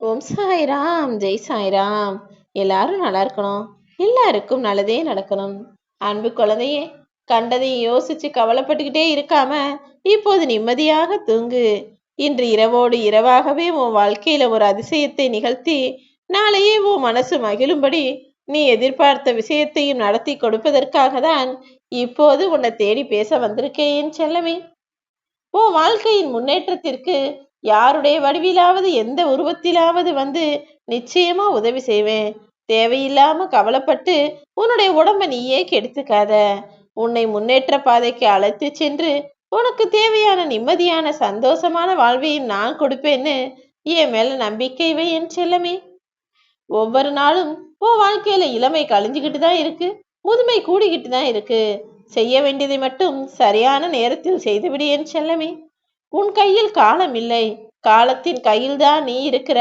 ஓம் சாய்ராம், ஜெய் சாய்ராம். எல்லாரும் நல்லா இருக்கணும். எல்லாருக்கும் நல்லதே நடக்கணும். அன்பு குழந்தையே, கண்டதை யோசிச்சு கவலைப்பட்டுக்கிட்டே இருக்காம இப்போது நிம்மதியாக தூங்கு. இன்று இரவோடு இரவாகவே உன் வாழ்க்கையில ஒரு அதிசயத்தை நிகழ்த்தி நாளையே உன் மனசு மகிழும்படி நீ எதிர்பார்த்த விஷயத்தையும் நடத்தி கொடுப்பதற்காக தான் இப்போது உன்னை தேடி பேச வந்திருக்கேன் செல்லமே. உன் வாழ்க்கையின் முன்னேற்றத்திற்கு யாருடைய வடிவிலாவது எந்த உருவத்திலாவது வந்து நிச்சயமா உதவி செய்வேன். தேவையில்லாம கவலைப்பட்டு உன்னுடைய உடம்ப நீயே கெடுத்துக்காத. உன்னை முன்னேற்ற பாதைக்கு அழைத்து சென்று உனக்கு தேவையான நிம்மதியான சந்தோஷமான வாழ்வையும் நான் கொடுப்பேன்னு என் மேல நம்பிக்கை வை என் செல்லமே. ஒவ்வொரு நாளும் உன் வாழ்க்கையில இளமை கழிஞ்சுக்கிட்டு தான் இருக்கு, முதுமை கூடிக்கிட்டு தான் இருக்கு. செய்ய வேண்டியதை மட்டும் சரியான நேரத்தில் செய்துவிடு என் செல்லமே. உன் கையில் காலம் இல்லை, காலத்தின் கையில் தான் நீ இருக்கிற.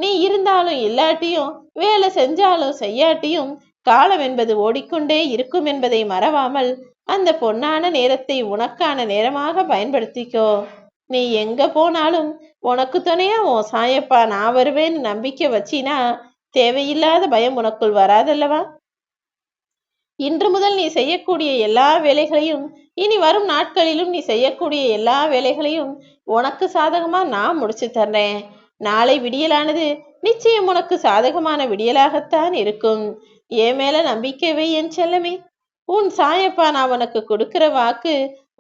நீ இருந்தாலும் இல்லாட்டியும், வேலை செஞ்சாலும் செய்யாட்டியும், காலம் என்பது ஓடிக்கொண்டே இருக்கும் என்பதை மறவாமல் அந்த பொன்னான நேரத்தை உனக்கான நேரமாக பயன்படுத்திக்கோ. நீ எங்க போனாலும் உனக்கு துணையா உன் சாயப்பா நான் வருவேன்னு நம்பிக்கை வச்சினா தேவையில்லாத பயம் உனக்குள் வராதல்லவா? இன்று முதல் நீ செய்யக்கூடிய எல்லா வேலைகளையும், இனி வரும் நாட்களிலும் நீ செய்யக்கூடிய எல்லா வேலைகளையும் உனக்கு சாதகமா நான் முடிச்சு தர்றேன். நாளை விடியலானது நிச்சயம் உனக்கு சாதகமான விடியலாகத்தான் இருக்கும். என் மேல நம்பிக்கை வை என் செல்லமே. உன் சாயப்பா நான் உனக்கு கொடுக்கிற வாக்கு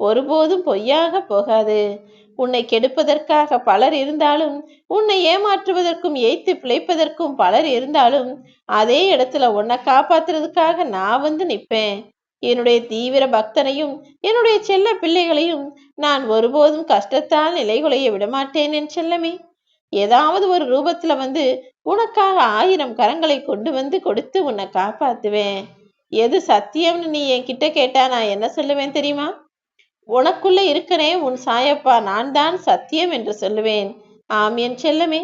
ஒருபோதும் பொய்யாக போகாது. உன்னை கெடுப்பதற்காக பலர் இருந்தாலும், உன்னை ஏமாற்றுவதற்கும் ஏய்த்து பிழைப்பதற்கும் பலர் இருந்தாலும், அதே இடத்துல உன்னை காப்பாத்துறதுக்காக நான் வந்து நிற்பேன். என்னுடைய தீவிர பக்தனையும் என்னுடைய செல்ல பிள்ளைகளையும் நான் ஒருபோதும் கஷ்டத்தால் நிலைகுலைய விடமாட்டேன் என் செல்லமே. ஏதாவது ஒரு ரூபத்துல வந்து உனக்காக 1000 கரங்களை கொண்டு வந்து கொடுத்து உன்னை காப்பாத்துவேன். எது சத்தியம்னு நீ என்கிட்ட கேட்டா நான் என்ன சொல்லுவேன் தெரியுமா? உனக்குள்ள இருக்கிறே உன் சாயப்பா நான் தான் சத்தியம் என்று சொல்லுவேன். ஆம் என் செல்லமே,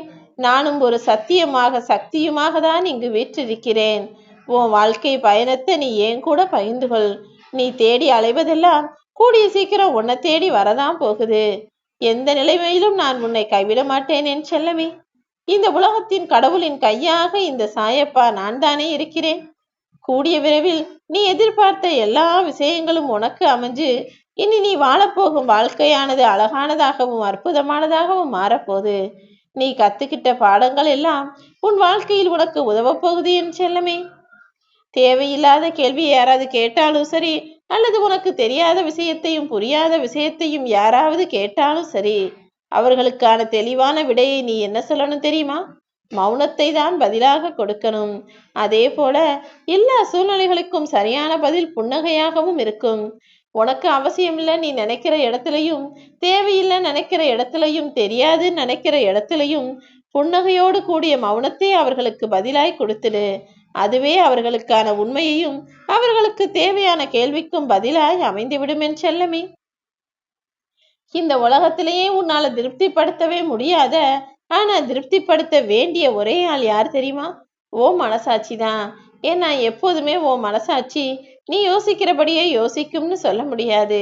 நானும் ஒரு சத்தியமாக சக்தியுமாக தான் இங்கு வீற்றிருக்கிறேன். உன் வாழ்க்கை பயணத்தை நீ ஏன் கூட பகிர்ந்து கொள். நீ தேடி அலைவதெல்லாம் கூடிய சீக்கிரம் உன்னை தேடி வரதான் போகுது. எந்த நிலைமையிலும் நான் உன்னை கைவிட மாட்டேன் என் செல்லமே. இந்த உலகத்தின் கடவுளின் கையாக இந்த சாயப்பா நான் தானே இருக்கிறேன். கூடிய விரைவில் நீ எதிர்பார்த்த எல்லா விஷயங்களும் உனக்கு அமைஞ்சு இனி நீ வாழப்போகும் வாழ்க்கையானது அழகானதாகவும் அற்புதமானதாகவும் மாறப்போகுது. நீ கத்துக்கிட்ட பாடங்கள் எல்லாம் உன் வாழ்க்கையில் உனக்கு உதவ போகுது என் செல்லமே. தேவையில்லாத கேள்வி யாராவது கேட்டாலும் சரி, அல்லது உனக்கு தெரியாத விஷயத்தையும் புரியாத விஷயத்தையும் யாராவது கேட்டாலும் சரி, அவர்களுக்கான தெளிவான விடையை நீ என்ன சொல்லணும் தெரியுமா? மௌனத்தை தான் பதிலாக கொடுக்கணும். அதே போல எல்லா சூழ்நிலைகளுக்கும் சரியான பதில் புன்னகையாகவும் இருக்கும். உனக்கு அவசியம் இல்லை நீ நினைக்கிற இடத்துலையும், தேவையில்லை நினைக்கிற இடத்துலையும், தெரியாதுன்னு நினைக்கிற இடத்துலையும் புன்னகையோடு கூடிய மௌனத்தை அவர்களுக்கு பதிலாய் கொடுத்துடு. அதுவே அவர்களுக்கான உண்மையையும் அவர்களுக்கு தேவையான கேள்விக்கும் பதிலாய் அமைந்துவிடும் என் செல்லமே. இந்த உலகத்திலேயே உன்னால திருப்திப்படுத்தவே முடியாத, ஆனா திருப்திப்படுத்த வேண்டிய ஒரே ஆள் யார் தெரியுமா? ஓ மனசாட்சி தான். ஏன்னா எப்போதுமே ஓ மனசாட்சி நீ யோசிக்கிறபடியே யோசிக்கும்னு சொல்ல முடியாது.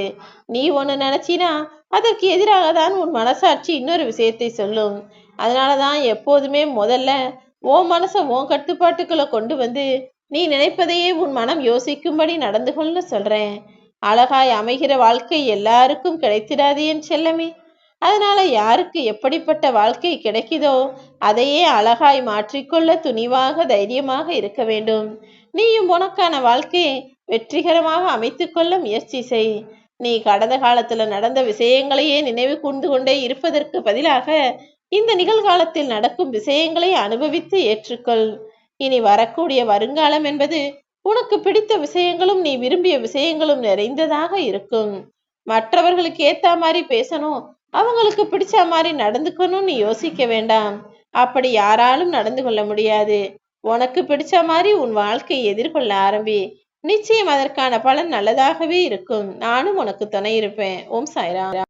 நீ ஒன்று நினைச்சினா அதற்கு எதிராக தான் உன் மனசாட்சி இன்னொரு விஷயத்தை சொல்லும். அதனாலதான் எப்போதுமே முதல்ல ஓ மனசை உன் கட்டுப்பாட்டுக்குள்ள கொண்டு வந்து நீ நினைப்பதையே உன் மனம் யோசிக்கும்படி நடந்து கொள்னு சொல்றேன். அழகாய் அமைகிற வாழ்க்கை எல்லாருக்கும் கிடைத்திடாது என் செல்லமே. அதனால யாருக்கு எப்படிப்பட்ட வாழ்க்கை கிடைக்குதோ அதையே அழகாய் மாற்றிக்கொள்ள துணிவாக தைரியமாக இருக்க வேண்டும். நீயும் உனக்கான வாழ்க்கையை வெற்றிகரமாக அமைத்துக்கொள்ள முயற்சி செய். நீ கடந்த காலத்துல நடந்த விஷயங்களையே நினைவு கூர்ந்து கொண்டே இருப்பதற்கு பதிலாக இந்த நிகழ்காலத்தில் நடக்கும் விஷயங்களை அனுபவித்து ஏற்றுக்கொள். இனி வரக்கூடிய வருங்காலம் என்பது உனக்கு பிடித்த விஷயங்களும் நீ விரும்பிய விஷயங்களும் நிறைந்ததாக இருக்கும். மற்றவர்களுக்கு ஏத்த மாதிரி பேசணும், அவங்களுக்கு பிடிச்ச மாதிரி நடந்துக்கணும்னு யோசிக்க வேண்டாம். அப்படி யாராலும் நடந்து கொள்ள முடியாது. உனக்கு பிடிச்ச மாதிரி உன் வாழ்க்கையை எதிர்கொள்ள ஆரம்பி. நிச்சயம் அதற்கான பலன் நல்லதாகவே இருக்கும். நானும் உனக்கு துணை இருப்பேன். ஓம் சாய்ராம்.